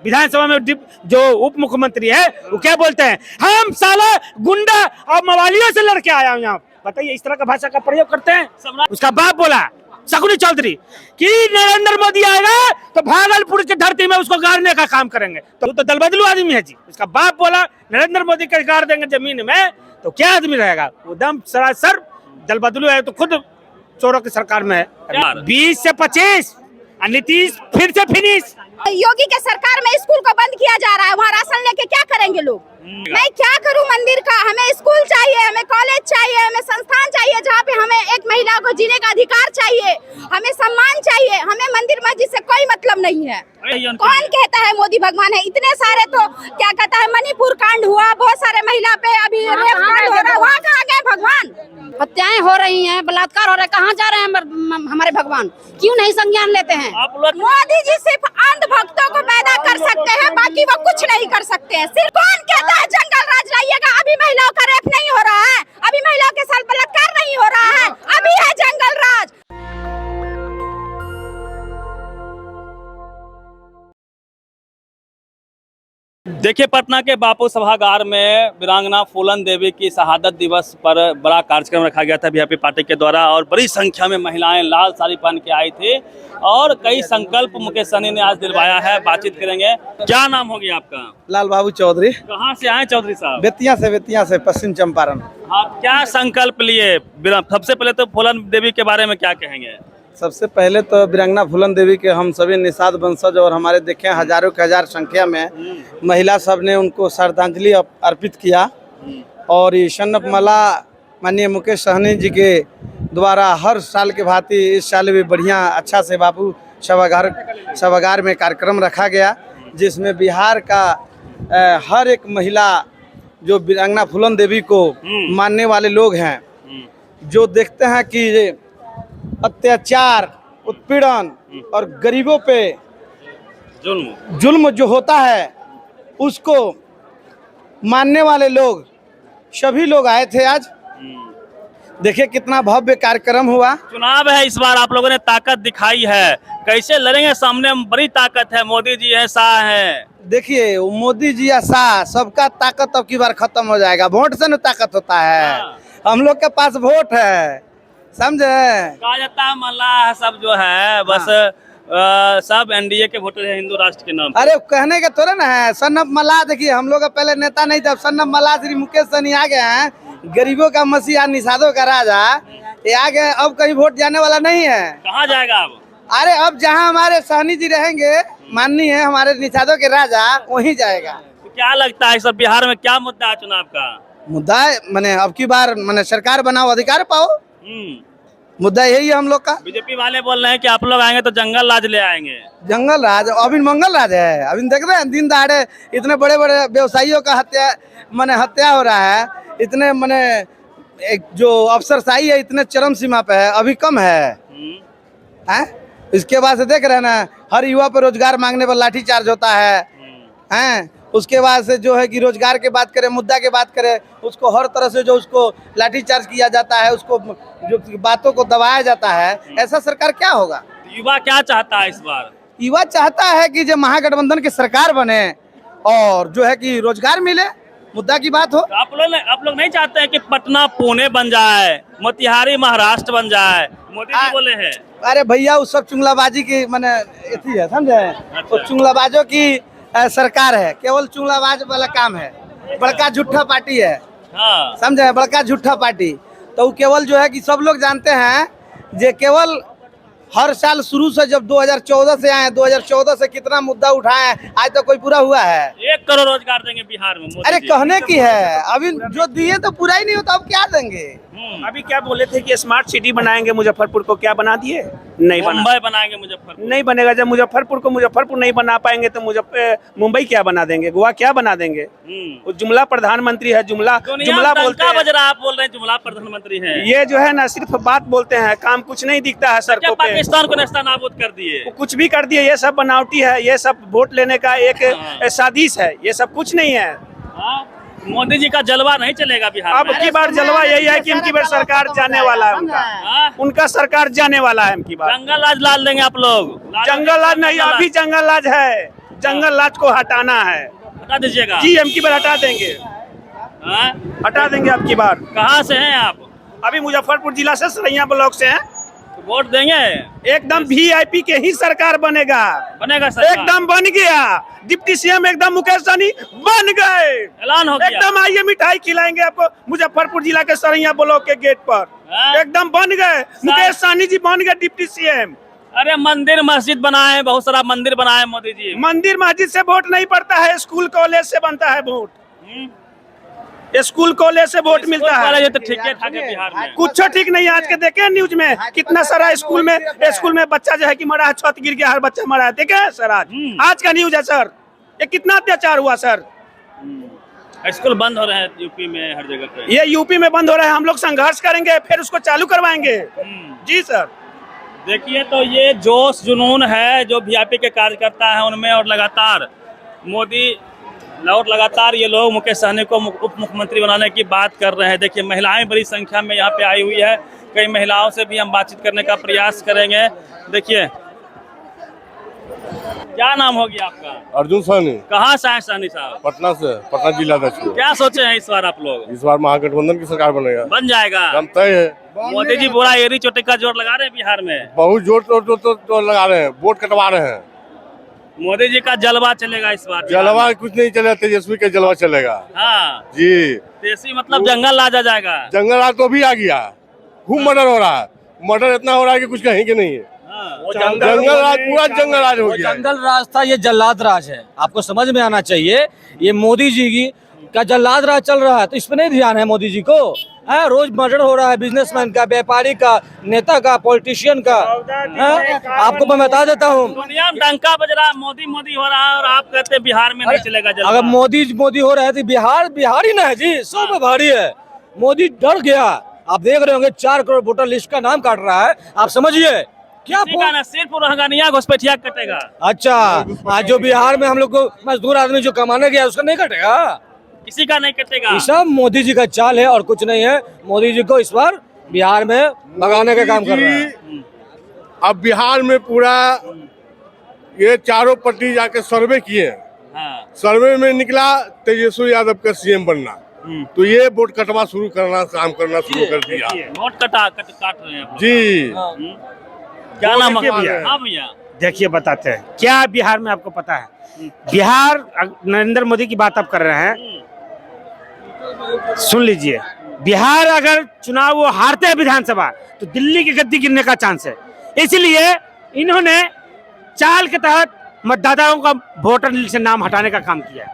विधानसभा में जो उप मुख्यमंत्री है वो क्या बोलते हैं, हम साला गुंडा और मवालियों से लड़के आया हूँ यहाँ। बताइए, इस तरह का भाषा का प्रयोग करते हैं। उसका बाप बोला शकुनी चौधरी कि नरेंद्र मोदी आएगा तो भागलपुर की धरती में उसको गाड़ने का काम करेंगे। तो दल बदलू आदमी है जी। उसका बाप बोला नरेंद्र मोदी के गाड़ देंगे जमीन में, तो क्या आदमी रहेगा? वो दम सरासर दल बदलू है, तो खुद चोरों की सरकार में है। 20 से 25 नीतीश फिर से फिनिश। योगी के सरकार में स्कूल को बंद किया जा रहा है, वहाँ राशन लेके क्या करेंगे लोग? मैं क्या करूं मंदिर का? हमें स्कूल चाहिए, हमें कॉलेज चाहिए, हमें संस्थान चाहिए जहाँ पे हमें एक महिला को जीने का अधिकार चाहिए, हमें सम्मान चाहिए। हमें मंदिर मस्जिद से कोई मतलब नहीं है। कौन कहता है मोदी भगवान है? इतने सारे तो क्या कहता है, मणिपुर कांड हुआ, बहुत सारे महिला पे अभी रेप कांड हो रहा है, वहाँ कहाँ गए भगवान? हत्याएं हो रही हैं, बलात्कार हो रहा है, कहाँ जा रहे हैं हमारे भगवान? क्यों नहीं संज्ञान लेते हैं? मोदी जी सिर्फ अंध भक्तों को पैदा कर सकते हैं, बाकी वो कुछ नहीं कर सकते हैं। सिर्फ कौन कहता है जंगल राज लाइएगा? अभी महिलाओं का रेप नहीं हो रहा है, अभी महिलाओं के साथ बलात्कार नहीं हो रहा है, अभी है जंगल राज। देखिए, पटना के बापू सभागार में वीरांगना फूलन देवी की शहादत दिवस पर बड़ा कार्यक्रम रखा गया था बीजेपी पार्टी के द्वारा, और बड़ी संख्या में महिलाएं लाल साड़ी पहन के आई थी और कई संकल्प मुकेश सहनी ने आज दिलवाया है। बातचीत करेंगे। क्या नाम हो गया आपका? लाल बाबू चौधरी। कहाँ से आए चौधरी साहब? बेतिया से पश्चिम चंपारण। आप क्या संकल्प लिए? सबसे पहले तो फूलन देवी के बारे में क्या कहेंगे? सबसे पहले तो वीरांगना फूलन देवी के हम सभी निषाद वंशज और हमारे देखे हजारों के हजार संख्या में महिला सब ने उनको श्रद्धांजलि अर्पित किया। और ये सन्नप माला माननीय मुकेश सहनी जी के द्वारा हर साल के भांति इस साल भी बढ़िया अच्छा से बापू सभागार में कार्यक्रम रखा गया, जिसमें बिहार का हर एक महिला जो वीरांगना फूलन देवी को मानने वाले लोग हैं, जो देखते हैं कि अत्याचार, उत्पीड़न और गरीबों पे जुल्म जो होता है उसको मानने वाले लोग सभी लोग आए थे आज। देखिए कितना भव्य कार्यक्रम हुआ। चुनाव है इस बार, आप लोगों ने ताकत दिखाई है, कैसे लड़ेंगे? सामने बड़ी ताकत है, मोदी जी है, शाह है। देखिए मोदी जी या शाह, सबका ताकत अब की बार खत्म हो जाएगा। वोट से न ताकत होता है। हम लोग के पास वोट है, समझे? कहा जाता है मल्लाह सब जो है बस सब एनडीए के वोटर है हिंदू राष्ट्र के नाम। अरे कहने के थोड़े ना है। सन्नप मल्लाह देखिए, हम लोग का पहले नेता नहीं था। सन्नप मल्लाह श्री मुकेश सहनी आ गए हैं, गरीबों का मसीहा, निषादों का राजा, ये आ गए। अब कहीं वोट जाने वाला नहीं है। कहाँ जाएगा अब? अरे अब जहाँ हमारे सहनी जी रहेंगे, माननीय है हमारे निषादों के राजा, वहीं जाएगा। तो क्या लगता है सब बिहार में क्या मुद्दा है चुनाव का? मुद्दा मैंने अब की बार मैंने सरकार बनाओ, अधिकार पाओ, मुद्दा यही है हम लोग का। बीजेपी वाले बोल रहे हैं कि आप लोग आएंगे तो जंगल राज ले आएंगे। जंगल राज अभी मंगल राज है। अभी देख रहे हैं दिन दहाड़े इतने बड़े बड़े व्यवसायियों का हत्या हो रहा है। इतने एक जो अफसरशाही है इतने चरम सीमा पे है, अभी कम है। इसके बाद से देख रहे हैं ना, हर युवा पर रोजगार मांगने पर लाठीचार्ज होता है। उसके बाद से जो है कि रोजगार के बात करें, मुद्दा के बात करें, उसको हर तरह से जो उसको लाठीचार्ज किया जाता है, उसको जो बातों को दबाया जाता है। ऐसा सरकार क्या होगा? युवा क्या चाहता है इस बार? युवा चाहता है कि जब महागठबंधन की सरकार बने और जो है कि रोजगार मिले, मुद्दा की बात हो। तो आप लोग नहीं चाहते हैं कि पटना पुणे बन जाए, मोतिहारी महाराष्ट्र बन जाए? मोदी जी बोले हैं। अरे भैया उस सब चुंगलाबाजी की मैंने इतनी है, समझे? वो चुंगलाबाजों की सरकार है, केवल चुंगलाबाज वाला काम है। बड़का झूठा पार्टी है, समझे? बड़का झूठा पार्टी। तो केवल जो है कि सब लोग जानते हैं जे केवल हर साल शुरू से जब 2014 से आए, 2014 से कितना मुद्दा उठाए, आज तक कोई पूरा हुआ है? 1 करोड़ रोजगार देंगे बिहार में। अरे कहने की है, अभी जो दिए तो पूरा ही नहीं होता, अब क्या देंगे? अभी क्या बोले थे कि स्मार्ट सिटी बनाएंगे मुजफ्फरपुर को, क्या बना दिए? नहीं बना। मुंबई बनाएंगे मुजफ्फरपुर नहीं बनेगा। जब मुजफ्फरपुर नहीं बना पाएंगे तो मुंबई क्या बना देंगे, गोवा क्या बना देंगे? वो जुमला प्रधानमंत्री है, जुमला बोलते हैं। बजरा आप बोल रहे हैं जुमला प्रधानमंत्री है। ये जो है ना सिर्फ बात बोलते हैं, काम कुछ नहीं दिखता है सड़कों पे। पाकिस्तान को नेस्ता नाबूद कर दिए, कुछ भी कर दिए। ये सब बनावटी है, ये सब वोट लेने का एक साजिश है, ये सब कुछ नहीं है। मोदी जी का जलवा नहीं चलेगा बिहार में। अब की बार जलवा यही है कि इनकी बार सरकार जाने वाला है, उनका सरकार जाने वाला है। इनकी बार जंगल राज लाल देंगे आप लोग। जंगल राज नहीं, अभी जंगल राज है। जंगल राज को हटाना है। बता दीजिएगा। जी हम की बार हटा देंगे, हाँ? हटा देंगे अब की बार। कहाँ से हैं आप? अभी मुजफ्फरपुर जिला से सरैया ब्लॉक से हैं। तो वोट देंगे? एकदम वीआईपी के ही सरकार बनेगा। बनेगा सरकार? एकदम बन गया। डिप्टी सीएम एकदम मुकेश सहनी बन गए। ऐलान हो गया? एकदम आइए मिठाई खिलाएंगे आपको मुजफ्फरपुर जिला के सरैया ब्लॉक के गेट पर। हाँ? एकदम बन गए, मुकेश सहनी जी बन गए डिप्टी सीएम। अरे मंदिर मस्जिद बनाए, बहुत सारा मंदिर बनाए मोदी जी। मंदिर मस्जिद से वोट नहीं पड़ता है, स्कूल कॉलेज से बनता है वोट। स्कूल कॉलेज से वोट मिलता है। ये तो ठीक है ठाक है बिहार में। कुछ ठीक नहीं है। आज के देखे न्यूज में कितना सारा स्कूल में बच्चा जो है कि मरा है, छत गिर गया, हर बच्चा मरा है। देखे हैं सर आज का न्यूज है सर। ये कितना अत्याचार हुआ सर। स्कूल बंद हो रहे हैं यूपी में हर जगह पे। ये यूपी में बंद हो रहा है। हम लोग संघर्ष करेंगे, फिर उसको चालू करवाएंगे। जी सर। देखिए तो ये जोश जुनून है जो वीआईपी के कार्यकर्ता है उनमें, और लगातार ये लोग मुकेश सहनी को उप मुख्यमंत्री बनाने की बात कर रहे हैं। देखिए महिलाएं बड़ी संख्या में यहाँ पे आई हुई है। कई महिलाओं से भी हम बातचीत करने का प्रयास करेंगे। देखिए क्या नाम हो गया आपका? अर्जुन सहनी। कहाँ से है सहनी साहब? पटना से, पटना जिला अध्यक्ष। क्या सोचे हैं इस बार आप लोग? इस बार महागठबंधन की सरकार बनेगा। बन जाएगा? हम तय है। मोदी जी बुरा एरी चोटी का जोर लगा रहे हैं बिहार में। बहुत जोर तो लगा रहे हैं, वोट कटवा रहे हैं। मोदी जी का जलवा चलेगा इस बार? जलवा कुछ नहीं चलेगा, तेजस्वी का जलवा चलेगा। हाँ जी। तेजस्वी मतलब जंगल राज आ जाएगा। जंगल राज तो भी आ गया, खूब मर्डर हो रहा है। मर्डर इतना हो रहा है कि कुछ कहीं के नहीं है। जंगल राज, पूरा जंगल राज हो गया। जंगल राज था, ये जल्लाद राज है। आपको समझ में आना चाहिए। ये मोदी जी की का जल्लाद राज चल रहा है, तो इस पे नहीं ध्यान है मोदी जी को। रोज मर्डर हो रहा है, बिजनेसमैन का, व्यापारी का, नेता का, पॉलिटिशियन का। आपको मैं बता देता हूँ, दुनिया में डंका बज रहा है, मोदी मोदी हो रहा है, और आप कहते हैं बिहार में नहीं चलेगा जलवा। अगर मोदी हो रहा है तो बिहार ही ना है जी, सौ में भारी है। मोदी डर गया। आप देख रहे होंगे 4 करोड़ वोटर लिस्ट का नाम काट रहा है। आप समझिए क्या ना सिर्फ रोहंगानिया घुसपैठिया कटेगा। अच्छा, आज जो बिहार में हम लोग को मजदूर आदमी जो कमाने गया उसका नहीं कटेगा, किसी का नहीं कटेगा। ये सब मोदी जी का चाल है और कुछ नहीं है। मोदी जी को इस बार बिहार में भगाने का काम कर रहा है। अब बिहार में पूरा ये चारों पार्टी जाके सर्वे किए। हाँ। सर्वे में निकला तेजस्वी यादव का सीएम बनना, तो ये वोट कटवा शुरू करना, काम करना शुरू कर दिया। वोट काट रहे हैं आप लोग। जी। क्या नाम है भैया? हाँ भैया देखिए बताते हैं क्या बिहार में आपको पता है। बिहार नरेंद्र मोदी की बात आप कर रहे हैं, सुन लीजिए। बिहार अगर चुनाव वो हारते हैं विधानसभा, तो दिल्ली की गद्दी गिरने का चांस है। इसलिए इन्होंने चाल के तहत मतदाताओं का वोटर लिस्ट से नाम हटाने का काम किया।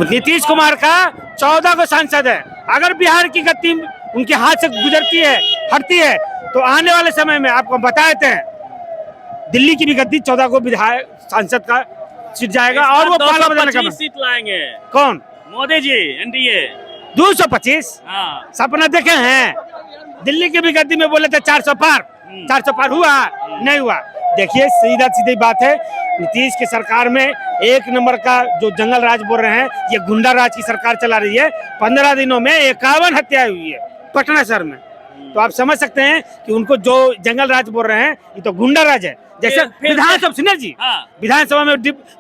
नीतीश कुमार का 14 को सांसद है। अगर बिहार की गद्दी उनके हाथ से गुजरती है, हटती है, तो आने वाले समय में आपको बता देते हैं दिल्ली की भी गद्दी 14 को विधायक सांसद का सीट जाएगा और वो पाला बजाने का सीट लाएंगे। कौन? मोदी जी, एनडीए 225। हाँ। सपना देखे हैं। दिल्ली की भी गद्दी में बोले थे 400 पार, 400 पार हुआ नहीं हुआ। देखिए सीधा सीधी बात है, नीतीश की सरकार में 1 नंबर का जो जंगल राज बोल रहे हैं, ये गुंडा राज की सरकार चला रही है। 15 दिनों में 51 हत्या हुई है पटना शहर में। तो आप समझ सकते हैं कि उनको जो जंगल राज बोल रहे हैं, ये तो गुंडा राज है। जैसे विधानसभा सुनिए जी, विधानसभा में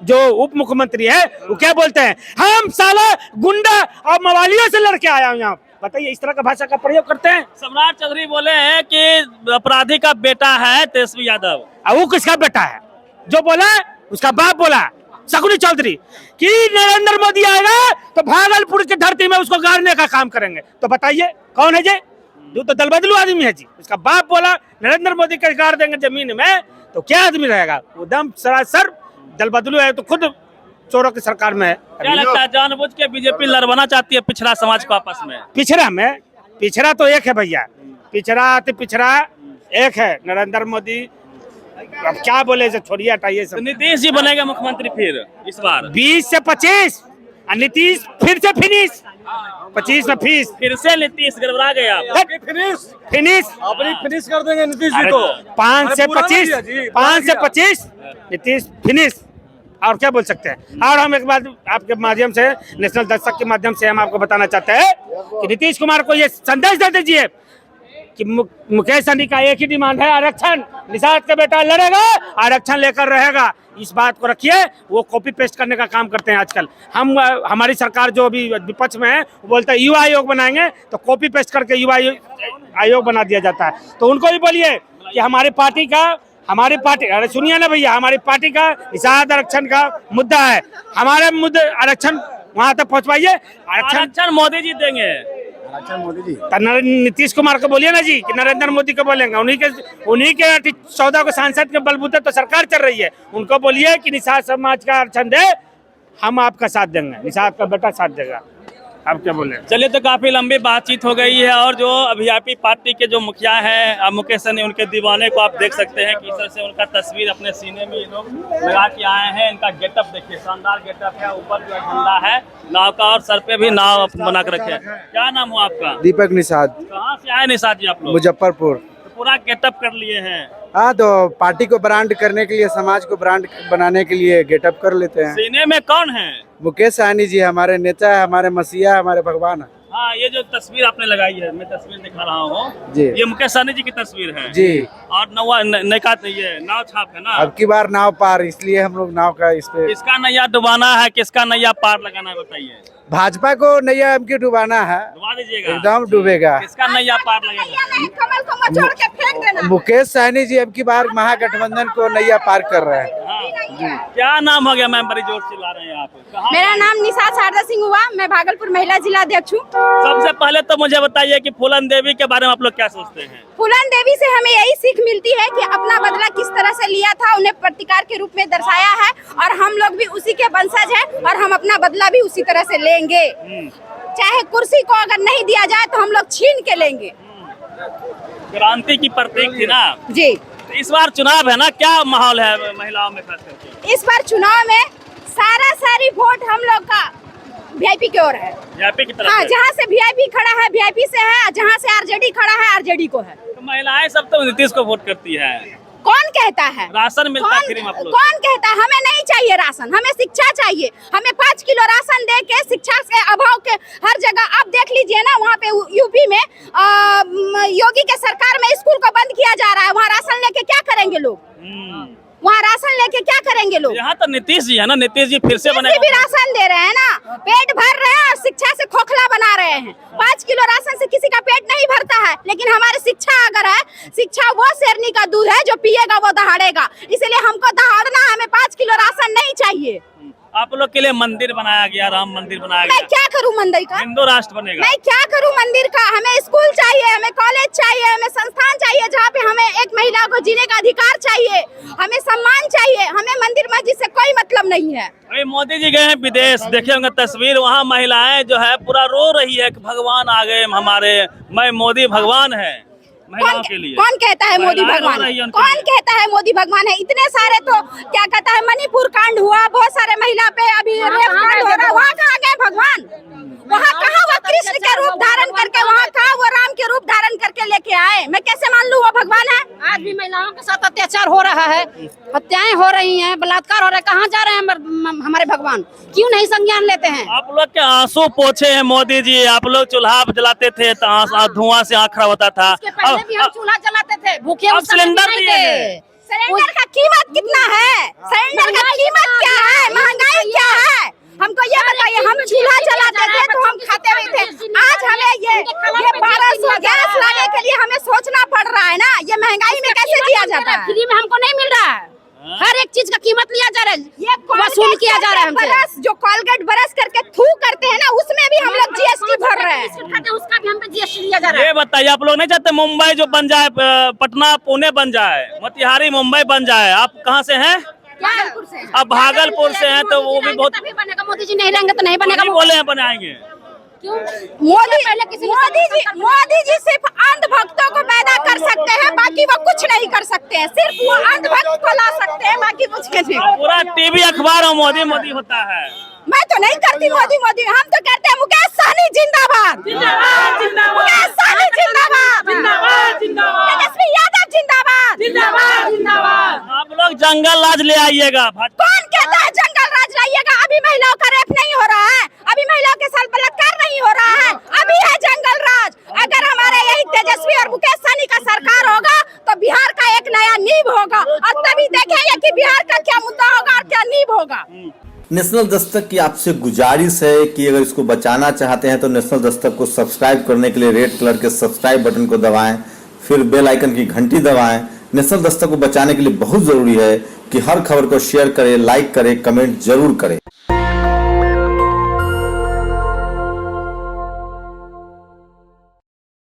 जो उप मुख्यमंत्री है वो क्या बोलते हैं, हम साला गुंडा और मवालियों से लड़के आया हूँ यहाँ। बताइए इस तरह का भाषा का प्रयोग करते हैं। सम्राट चौधरी बोले हैं कि अपराधी का बेटा है तेजस्वी यादव। अब वो किसका बेटा है? जो बोला उसका बाप बोला, शकुनी चौधरी, कि नरेंद्र मोदी आएगा तो भागलपुर की धरती में उसको गाड़ने का काम करेंगे। तो बताइए कौन है जी? जो तो दल बदलू आदमी है जी। उसका बाप बोला नरेंद्र मोदी के गाड़ देंगे जमीन में, तो क्या आदमी रहेगा? वो दम सरासर दल बदलू है, तो खुद चोरों की सरकार में है। क्या लगता है जानबूझ के बीजेपी लड़वाना चाहती है पिछड़ा समाज को आपस में? पिछड़ा तो एक है भैया, पिछड़ा एक है नरेंद्र मोदी। अब क्या बोले, छोड़िए हटाइए सब। नीतीश जी बनेगा मुख्यमंत्री फिर इस बार 20 से 25 और नीतीश फिर से फिनिश, 25 में फीस। फिर से नीतीश गड़बड़ा गया। फिनिश कर देंगे नीतीश जी को। 5 से 25 नीतीश फिनिश। और क्या बोल सकते हैं। और हम एक बात आपके माध्यम से, नेशनल दर्शक के माध्यम से हम आपको बताना चाहते हैं कि नीतीश कुमार को ये संदेश दे दीजिए कि मुकेश सहनी का एक ही डिमांड है, आरक्षण। निषाद का बेटा लड़ेगा, आरक्षण लेकर रहेगा। इस बात को रखिए, वो कॉपी पेस्ट करने का काम करते हैं आजकल। हम हमारी सरकार जो अभी विपक्ष में है वो बोलता है युवा आयोग बनाएंगे, तो कॉपी पेस्ट करके युवा आयोग बना दिया जाता है। तो उनको भी बोलिए कि हमारी पार्टी, अरे सुनिए ना भैया, हमारी पार्टी का निषाद आरक्षण का मुद्दा है, हमारे मुद्दे आरक्षण वहां तक पहुंचवाइए। आरक्षण मोदी जी देंगे। नीतीश कुमार को बोलिए ना जी कि नरेंद्र मोदी को बोलेंगे, उन्हीं के 14 को सांसद के बलबूते तो सरकार चल रही है। उनको बोलिए कि निषाद समाज का आरक्षण दे, हम आपका साथ देंगे, निषाद का बेटा साथ देगा। आप क्या बोले? चलिए, तो काफी लंबी बातचीत हो गई है और जो वीआईपी पार्टी के जो मुखिया हैं मुकेश सहनी, उनके दीवाने को आप देख सकते हैं कि इस तरह से उनका तस्वीर अपने सीने में ये लोग लगा के आए हैं। इनका गेटअप देखिए, शानदार गेटअप है, ऊपर जो झंडा है नाव का और सर पे भी नाव बना कर रखे हैं। क्या नाम हो आपका? दीपक निषाद। कहाँ से आए निषाद जी आप लोग? मुजफ्फरपुर। तो पूरा गेटअप कर लिए हैं। हाँ, तो पार्टी को ब्रांड करने के लिए, समाज को ब्रांड बनाने के लिए गेटअप कर लेते हैं। सीने में कौन है? मुकेश सहनी जी हमारे नेता है, हमारे मसीहा, हमारे भगवान है। हाँ, ये जो तस्वीर आपने लगाई है, मैं तस्वीर दिखा रहा हूँ जी, ये मुकेश सहनी जी की तस्वीर है जी। और नैका ये नाव छाप है ना। अब की बार नाव पार, इसलिए हम लोग नाव का इस पे। किसका नैया डुबाना है, किसका नैया पार लगाना है, बताइए। भाजपा को नैया हमकी डुबाना है, डुबा दीजिएगा, एकदम डूबेगा। किसका नैया पार लगेगा? कमल को मचोड़ के फेंक देना। मुकेश सहनी जी अब की बार महागठबंधन को नैया पार कर रहे हैं। हाँ। क्या नाम हो गया मैम? बड़ी जोर से ला रहे हैं आप। मेरा नाम निशा शारदा सिंह हुआ, मैं भागलपुर महिला जिला अध्यक्ष हूँ। सबसे पहले तो मुझे बताइए कि फूलन देवी के बारे में आप लोग क्या सोचते हैं? फूलन देवी से हमें यही सीख मिलती है कि अपना बदला किस तरह से लिया था, उन्हें प्रतिकार के रूप में दर्शाया है और हम लोग भी उसी के वंशज हैं और हम अपना बदला भी उसी तरह से लेंगे। चाहे कुर्सी को अगर नहीं दिया जाए तो हम लोग छीन के लेंगे। क्रांति की प्रतीक थी ना जी। इस बार चुनाव है ना, क्या माहौल है महिलाओं में खास करके? इस बार चुनाव में सारी वोट हम लोग का वीआईपी की ओर है। वीआईपी की तरफ हाँ, है। जहाँ से वीआईपी खड़ा है वीआईपी से है, जहाँ से आरजेडी खड़ा है आरजेडी को है। तो महिलाएं सब तो नीतीश को वोट करती है। कौन कहता है? राशन मिलता है फ्री में आप लोग? कौन कहता है? हमें नहीं चाहिए राशन, हमें शिक्षा चाहिए। हमें 5 किलो राशन दे के शिक्षा के अभाव के हर जगह आप देख लीजिए ना, वहाँ पे यूपी में योगी के सरकार में स्कूल को बंद किया जा रहा है। वहाँ राशन लेके क्या करेंगे लोग? वहाँ राशन लेके क्या करेंगे लोग? यहाँ तो नीतीश जी है ना, नीतीश जी फिर से भी राशन दे रहे हैं ना, पेट भर रहे हैं और शिक्षा से खोखला बना रहे हैं। 5 किलो राशन से किसी का पेट नहीं भरता है, लेकिन हमारी शिक्षा अगर है, शिक्षा वो शेरनी का दूध है, जो पिएगा वो दहाड़ेगा। इसलिए हमको दहाड़ना है, हमें 5 किलो राशन नहीं चाहिए। आप लोग के लिए मंदिर बनाया गया, राम मंदिर बनाया मैं गया। क्या करूँ मंदिर का? हिंदू राष्ट्र बनेगा। मैं क्या करूँ मंदिर का? हमें स्कूल चाहिए, हमें कॉलेज चाहिए, हमें संस्थान चाहिए जहाँ पे हमें एक महिला को जीने का अधिकार चाहिए, हमें सम्मान चाहिए। हमें मंदिर मस्जिद से कोई मतलब नहीं है। अरे मोदी जी गए हैं विदेश, देखे होंगे तस्वीर, वहाँ महिलाएं जो है पूरा रो रही है कि भगवान आ गए हमारे, मैं मोदी भगवान है महिलाओं के लिए। कौन कहता है मोदी भगवान है? कौन कहता है मोदी भगवान है? इतने सारे तो क्या कहता है, मणिपुर कांड हुआ, बहुत सारे महिला पे अभी रेप कांड हो रहा है, वहाँ कहाँ गए भगवान? वहाँ कहाँ वो कृष्ण के रूप धारण करके, वहाँ कहाँ वो राम के रूप धारण करके लेके आए? मैं कैसे मान लूँ वो भगवान है? आज भी महिलाओं के साथ अत्याचार हो रहा है, हत्याएं हो रही हैं, बलात्कार हो रहा है। कहाँ जा रहे हैं हमारे भगवान? क्यों नहीं संज्ञान लेते हैं? आप लोग के आंसू पोछे हैं मोदी जी। आप लोग चूल्हा जलाते थे तो धुआं से आँख खराब होता था। पहले भी हम चूल्हा जलाते थे, भूखे अब सिलेंडर दिए हैं। सिलेंडर का कीमत कितना है? सिलेंडर का कीमत क्या है? महंगाई क्या है? हमको ये बताइए। हम चूल्हा जलाते थे तो हम खाते हुए थे, आज हमें ये 1200 गैस लाने के लिए हमें सोचना पड़ रहा है ना। ये महंगाई में कैसे दिया जाता है? फ्री में हमको नहीं मिल रहा है, हर एक चीज का कीमत लिया जा रहा है, ये वसूल किया जा रहा है हमसे। बरस जो कोलगेट बरस करके थू करते हैं ना, उसमें भी हम लोग जीएसटी भर रहे हैं। उसका भी हम पे जीएसटी लिया जा रहा है। ये बताइए, आप लोग नहीं चाहते मुंबई जो बन जाए, पटना पुणे बन जाए, मोतिहारी मुंबई बन जाए? आप कहाँ से हैं? भागलपुर से। अब भागलपुर से हैं तो वो भी बहुत तभी बनेगा। मोदी जी नहीं रहेंगे तो नहीं बनेगा। बोले हैं बनाएंगे। क्यों? मोदी जी सिर्फ अंधभक्तों को पैदा कर सकते हैं, बाकी वो कुछ नहीं कर सकते हैं। सिर्फ वो अंधभक्त को ला सकते हैं, बाकी कुछ नहीं। पूरा टीवी अखबार में मोदी मोदी होता है। मैं तो नहीं करती मोदी मोदी, हम तो कहते हैं मुकेश सहनी जिंदाबाद, जिंदाबाद, जिंदाबाद, मुकेश सहनी जिंदाबाद, जिंदाबाद, जिंदाबाद, तेजस्वी यादव जिंदाबाद, जिंदाबाद, जिंदाबाद। आप लोग जंगल राज ले आइएगा। कौन कहता है जंगल राज लाइएगा? अभी महिलाओं का रेप नहीं हो रहा है, अभी महिलाओं के साथ बलात्कार नहीं हो रहा है, अभी है जंगल राज। अगर हमारे यही तेजस्वी और मुकेश सहनी का सरकार होगा तो बिहार का एक नया नींव होगा और तभी देखेंगे कि बिहार का क्या मुद्दा होगा नेशनल दस्तक की आपसे गुजारिश है कि अगर इसको बचाना चाहते हैं तो नेशनल दस्तक को सब्सक्राइब करने के लिए रेड कलर के सब्सक्राइब बटन को दबाएं, फिर बेल आइकन की घंटी दबाएं। नेशनल दस्तक को बचाने के लिए बहुत जरूरी है कि हर खबर को शेयर करें, लाइक करें, कमेंट जरूर करें।